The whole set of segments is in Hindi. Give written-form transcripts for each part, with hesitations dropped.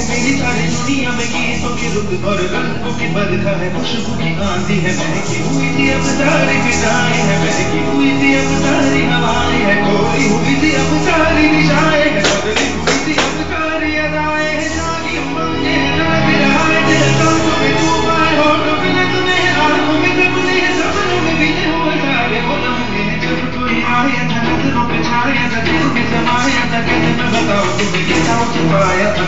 मेरी सारी दुनिया में गीतों की रुत और रंगों की बरखा है, खुशबू की आंधी है, महकी हुई थी अब सारी फिजाएं है, महकी हुई थी अब सारी हवाएं है, कोई हुई थी अब सारी दिशाएं है, बदली हुई थी अब सारी अदाएं है, जागी उमंगे जाग रहा है दिल, सांसों में तू आए होठों पे नगमे हैं, आंखों में सपने हैं, सपनों में बीते हुए सारे वो लम्हे हैं, जब कोई आया था नजरों पे छाया था, दिल में समाया था, कैसे मैं बताऊं तुम्हें कैसा छुपाया था,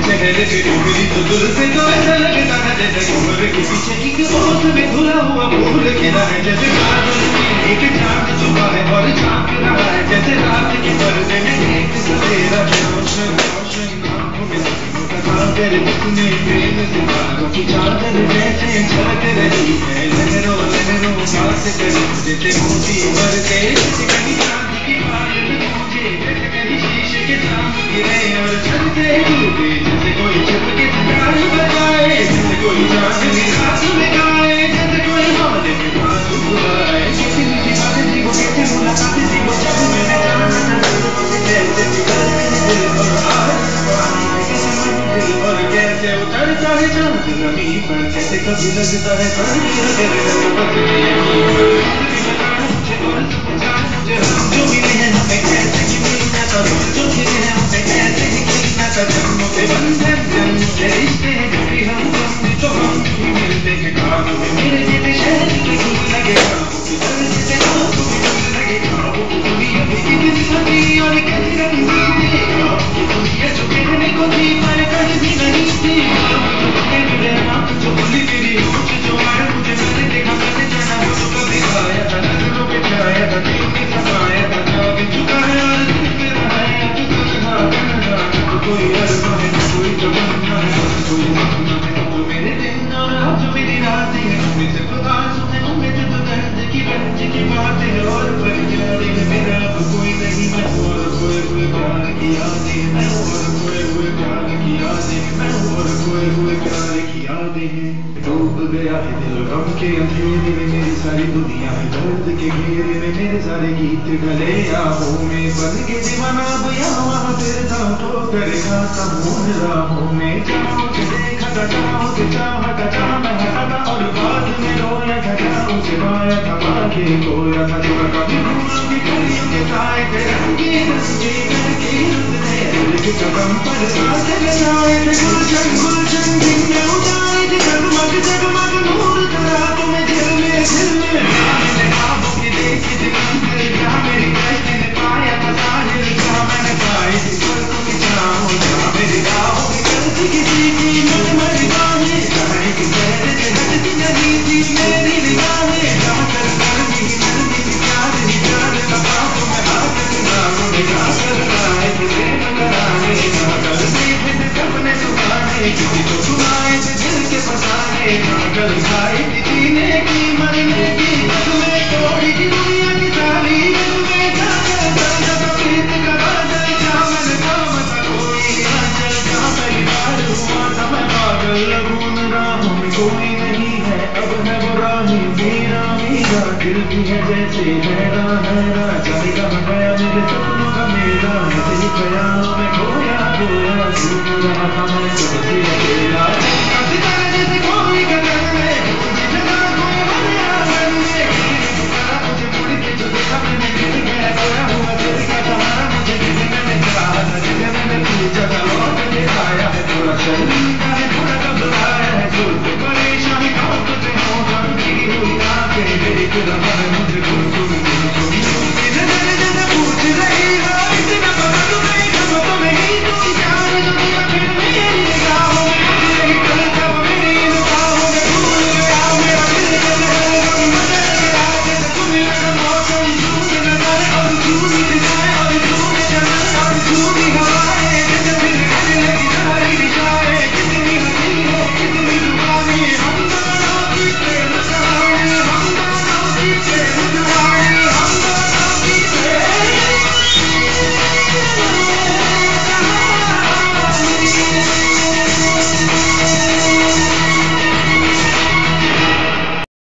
चेहरे पे डूबी तो दूर से तो ऐसा लगता था जैसे उम्र के पीछे एक ओस में धुला हुआ फूल खिला है, जैसे बादल में एक चांद छुपा है और झांक रहा है, जैसे रात के पर्दे में एक सवेरा है, रोशन रोशन आंखों में सपनों का सागर, जिसने प्रेम सितारों की चादर जैसे झलक रही है, लहरों लहरों बात करी जैसे मोती भरते, जैसे कहीं चांद की बात मुझे, जैसे कहीं शीशे के जाम गिरे और झलके डूबे, जैसे कोई छुप के सितार बजाए, जैसे कोई चांदनी रात में गाए, जैसे कोई हौले में बात बुलाए, किसी मीठी बातें थी वो, कैसे मुलाकातें थी वो, जब मैंने जाना था जैसे निकलते हैं दिल और आज पानी है, कैसे मंजिल और कैसे उतरता है चांद जमीन पर, कैसे कभी लगता है बड़ी अगर बस जो मिले हैं हमें कैसे ही मिलना था, जो मिले हैं हमें कैसे ही खिलना था, जन्मों के बंधन जन्म के रिश्ते हैं, जो भी हम समझे तो हम भी मिलते हैं, ख्वाबों में मेरे जैसे शहर के फूल लगे, ख्वाबों की तरह जैसे आंखों में फूल लगे, ख्वाबों की दुनिया में कितनी हंसी और कैसी रंगीन थी, ख्वाबों की दुनिया जो कहने को थी पर कहीं भी नहीं थी, मेरे आँख जो खुली मेरी होश जो आया मुझे, मैंने देखा मैंने जाना वो जो कभी आया था, नजरों पे छाया था, दिल में समाया था, जाग चुका है और दिल में रहा है, अब तन्हा तन्हा, तो कोई अरसा है तो कोई तमन्ना है, कोई सपना है तो मेरे दिन और आज मेरी रातें हैं, उनमें सिर्फ आंसू हैं, उनमें सिर्फ दर्द की रंज की बातें हैं, और परिचारी में मेरा अब कोई नहीं, मैं और खोए हुए प्यार की यादें हैं, मैं और खोए हुए प्यार की यादें हैं, मैं और खोए हुए प्यार की यादें हैं, डूब गया है दिल गम के अंधेरे में, मेरी सारी दुनिया है दर्द के घेरे में, मेरे सारे गीत गले आहों में बन के दीवाना, अब यहाँ वहाँ फिरता ठोकर खाता हूँ राहों में, चाहों से देखा था चाहों से चाहा था, चाह मैं हटा था और बाद में रोया था, चाहों से पाया था पाके खोया था, जो कभी फूलों की कलियों के साए थे, रंगी रंगी करके रुतने दिल के कदम पर साथ लगाए थे, गुलशन गुलशन दिन में उजाए थे, जगमग जगमग नूर करा तुम्हें दिल में मैंने ख्वाबों की देखी थी मंजिल, जहाँ मेरी कश्ती ने पाया था साहिल, जहाँ मैंने पाई थी पलकों की छाँव, जहाँ मेरी राहों की गलती किसी की मरी बाहें, जहाँ एक चेहरे से हटती नहीं थी मेरी निगाहें, जहाँ कर नरमी नरमी प्यार लबातों में हाथ किनारों में जाकर आए थे प्रेम कराने, जहाँ कर देखे थे सपने सुनाने, किसी को सुनाए थे दिल के फसाने, जहाँ कर खाई थी जीने की मरने की, में तोड़ी थी दुनिया की सारी, में जाकर दर्द का प्रीत का बादल, जहाँ मैंने काम था कोई आंचल, जहाँ पहली बार हुआ था मैं पागल, लगून राहों में कोई नहीं है, अब है वो राही मेरा मेरा, दिल भी है जैसे हैरान हैरान, जाने कहाँ गया मेरे सपनों का मेला, तेरी ख्यालों में खोया खोया, घूम रहा था मैं तुझसे अकेला।